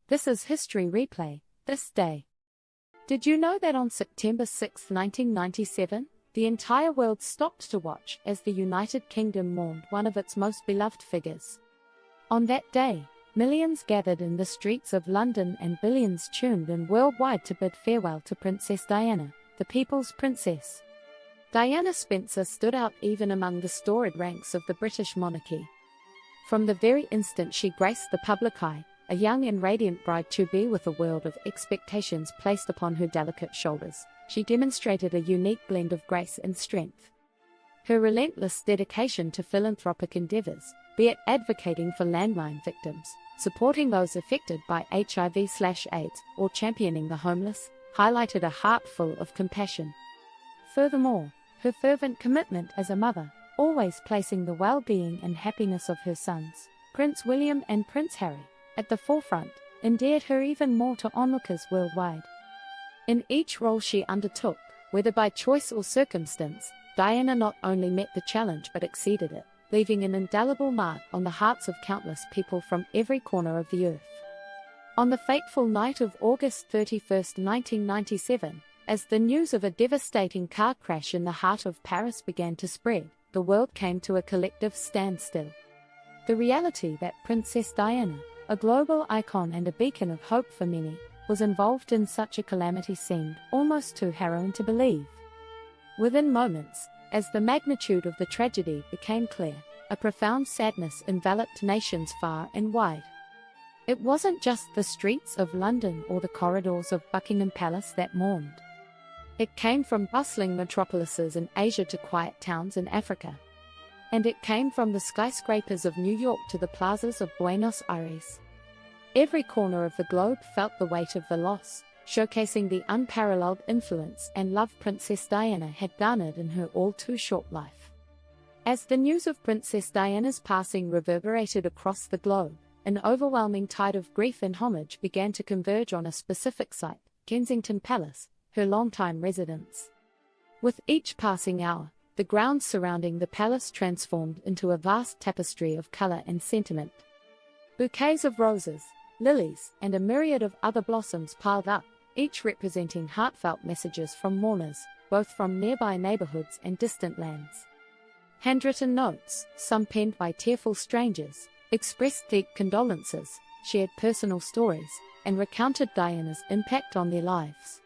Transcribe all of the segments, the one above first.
This is History Replay, this day. Did you know that on September 6, 1997, the entire world stopped to watch as the United Kingdom mourned one of its most beloved figures? On that day, millions gathered in the streets of London and billions tuned in worldwide to bid farewell to Princess Diana, the people's princess. Diana Spencer stood out even among the storied ranks of the British monarchy. From the very instant she graced the public eye, a young and radiant bride-to-be with a world of expectations placed upon her delicate shoulders, she demonstrated a unique blend of grace and strength. Her relentless dedication to philanthropic endeavours, be it advocating for landmine victims, supporting those affected by HIV/AIDS, or championing the homeless, highlighted a heart full of compassion. Furthermore, her fervent commitment as a mother, always placing the well-being and happiness of her sons, Prince William and Prince Harry, at the forefront, endeared her even more to onlookers worldwide. In each role she undertook, whether by choice or circumstance, Diana not only met the challenge but exceeded it, leaving an indelible mark on the hearts of countless people from every corner of the earth. On the fateful night of August 31, 1997, as the news of a devastating car crash in the heart of Paris began to spread, the world came to a collective standstill. The reality that Princess Diana, a global icon and a beacon of hope for many, was involved in such a calamity seemed almost too harrowing to believe. Within moments, as the magnitude of the tragedy became clear, a profound sadness enveloped nations far and wide. It wasn't just the streets of London or the corridors of Buckingham Palace that mourned. It came from bustling metropolises in Asia to quiet towns in Africa. And it came from the skyscrapers of New York to the plazas of Buenos Aires. Every corner of the globe felt the weight of the loss, showcasing the unparalleled influence and love Princess Diana had garnered in her all-too-short life. As the news of Princess Diana's passing reverberated across the globe, an overwhelming tide of grief and homage began to converge on a specific site, Kensington Palace, her longtime residence. With each passing hour, the grounds surrounding the palace transformed into a vast tapestry of color and sentiment. Bouquets of roses, lilies, and a myriad of other blossoms piled up, each representing heartfelt messages from mourners, both from nearby neighborhoods and distant lands. Handwritten notes, some penned by tearful strangers, expressed deep condolences, shared personal stories, and recounted Diana's impact on their lives.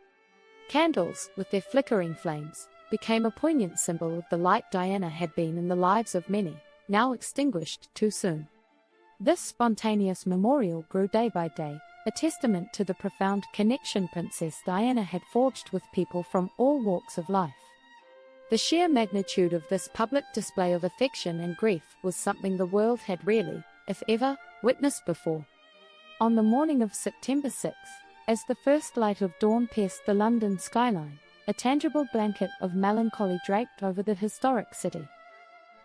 Candles, with their flickering flames, became a poignant symbol of the light Diana had been in the lives of many, now extinguished too soon. This spontaneous memorial grew day by day, a testament to the profound connection Princess Diana had forged with people from all walks of life. The sheer magnitude of this public display of affection and grief was something the world had rarely, if ever, witnessed before. On the morning of September 6, as the first light of dawn pierced the London skyline, a tangible blanket of melancholy draped over the historic city.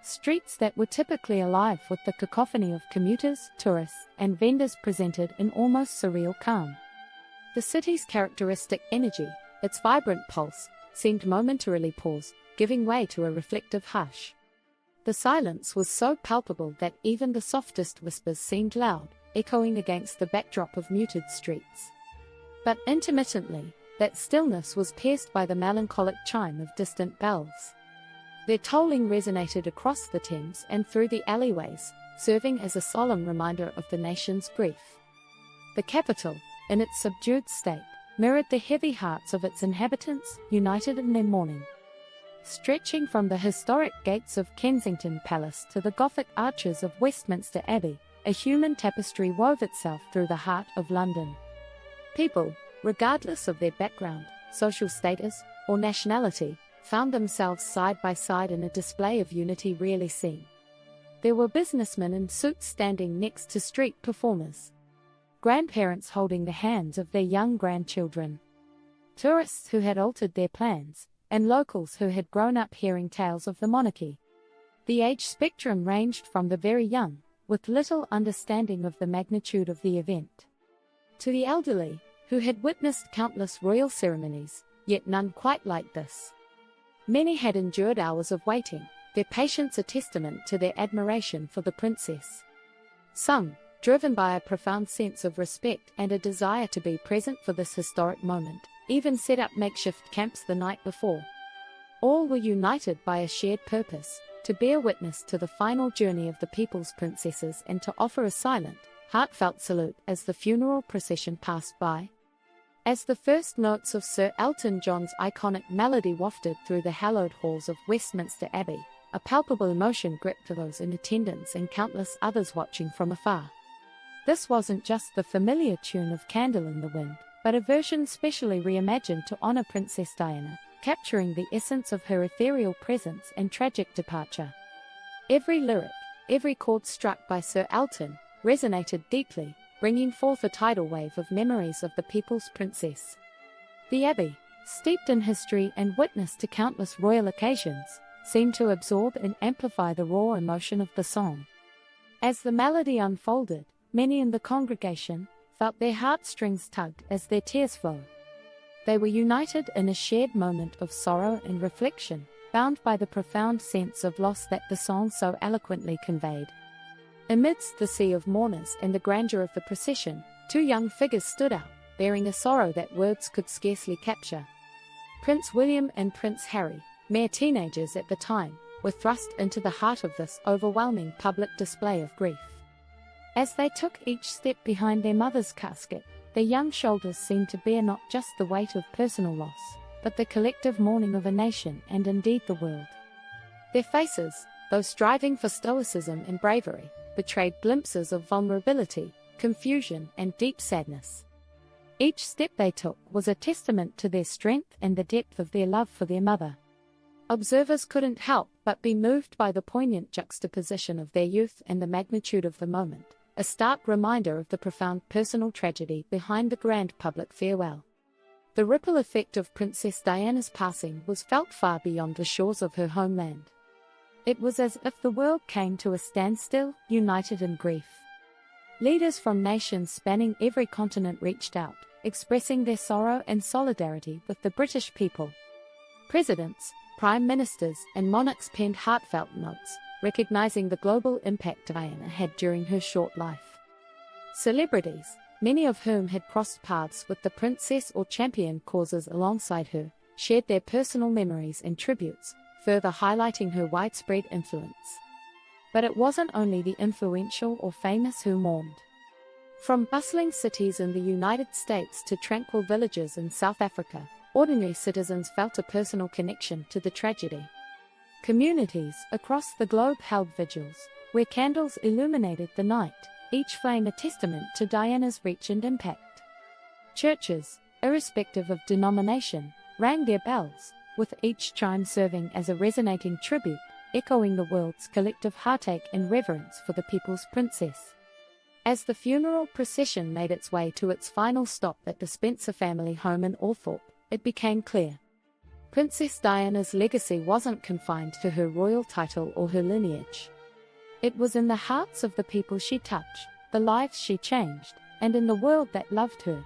Streets that were typically alive with the cacophony of commuters, tourists, and vendors presented an almost surreal calm. The city's characteristic energy, its vibrant pulse, seemed momentarily pause, giving way to a reflective hush. The silence was so palpable that even the softest whispers seemed loud, echoing against the backdrop of muted streets. But intermittently, that stillness was pierced by the melancholic chime of distant bells. Their tolling resonated across the Thames and through the alleyways, serving as a solemn reminder of the nation's grief. The capital, in its subdued state, mirrored the heavy hearts of its inhabitants, united in their mourning. Stretching from the historic gates of Kensington Palace to the Gothic arches of Westminster Abbey, a human tapestry wove itself through the heart of London. People, regardless of their background, social status, or nationality, found themselves side by side in a display of unity rarely seen. There were businessmen in suits standing next to street performers, grandparents holding the hands of their young grandchildren, tourists who had altered their plans, and locals who had grown up hearing tales of the monarchy. The age spectrum ranged from the very young, with little understanding of the magnitude of the event, to the elderly, who had witnessed countless royal ceremonies, yet none quite like this. Many had endured hours of waiting, their patience a testament to their admiration for the princess. Some, driven by a profound sense of respect and a desire to be present for this historic moment, even set up makeshift camps the night before. All were united by a shared purpose: to bear witness to the final journey of the people's princesses and to offer a silent, heartfelt salute as the funeral procession passed by. As the first notes of Sir Elton John's iconic melody wafted through the hallowed halls of Westminster Abbey, a palpable emotion gripped those in attendance and countless others watching from afar. This wasn't just the familiar tune of Candle in the Wind, but a version specially reimagined to honor Princess Diana, capturing the essence of her ethereal presence and tragic departure. Every lyric, every chord struck by Sir Elton, resonated deeply, bringing forth a tidal wave of memories of the people's princess. The Abbey, steeped in history and witness to countless royal occasions, seemed to absorb and amplify the raw emotion of the song. As the melody unfolded, many in the congregation felt their heartstrings tugged as their tears flowed. They were united in a shared moment of sorrow and reflection, bound by the profound sense of loss that the song so eloquently conveyed. Amidst the sea of mourners and the grandeur of the procession, two young figures stood out, bearing a sorrow that words could scarcely capture. Prince William and Prince Harry, mere teenagers at the time, were thrust into the heart of this overwhelming public display of grief. As they took each step behind their mother's casket, their young shoulders seemed to bear not just the weight of personal loss, but the collective mourning of a nation and indeed the world. Their faces, though striving for stoicism and bravery, betrayed glimpses of vulnerability, confusion, and deep sadness. Each step they took was a testament to their strength and the depth of their love for their mother. Observers couldn't help but be moved by the poignant juxtaposition of their youth and the magnitude of the moment, a stark reminder of the profound personal tragedy behind the grand public farewell. The ripple effect of Princess Diana's passing was felt far beyond the shores of her homeland. It was as if the world came to a standstill, united in grief. Leaders from nations spanning every continent reached out, expressing their sorrow and solidarity with the British people. Presidents, prime ministers, and monarchs penned heartfelt notes, recognizing the global impact Diana had during her short life. Celebrities, many of whom had crossed paths with the princess or championed causes alongside her, shared their personal memories and tributes, further highlighting her widespread influence. But it wasn't only the influential or famous who mourned. From bustling cities in the United States to tranquil villages in South Africa, ordinary citizens felt a personal connection to the tragedy. Communities across the globe held vigils, where candles illuminated the night, each flame a testament to Diana's reach and impact. Churches, irrespective of denomination, rang their bells, with each chime serving as a resonating tribute, echoing the world's collective heartache and reverence for the people's princess. As the funeral procession made its way to its final stop at the Spencer family home in Althorpe, it became clear. Princess Diana's legacy wasn't confined to her royal title or her lineage. It was in the hearts of the people she touched, the lives she changed, and in the world that loved her.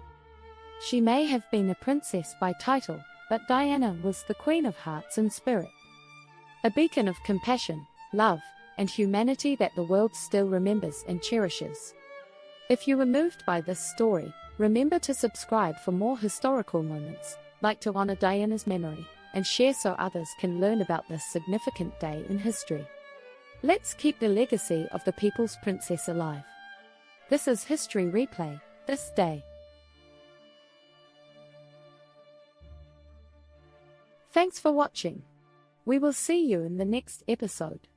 She may have been a princess by title, but Diana was the Queen of Hearts and Spirit. A beacon of compassion, love, and humanity that the world still remembers and cherishes. If you were moved by this story, remember to subscribe for more historical moments, like to honor Diana's memory, and share so others can learn about this significant day in history. Let's keep the legacy of the people's princess alive. This is History Replay, This Day. Thanks for watching. We will see you in the next episode.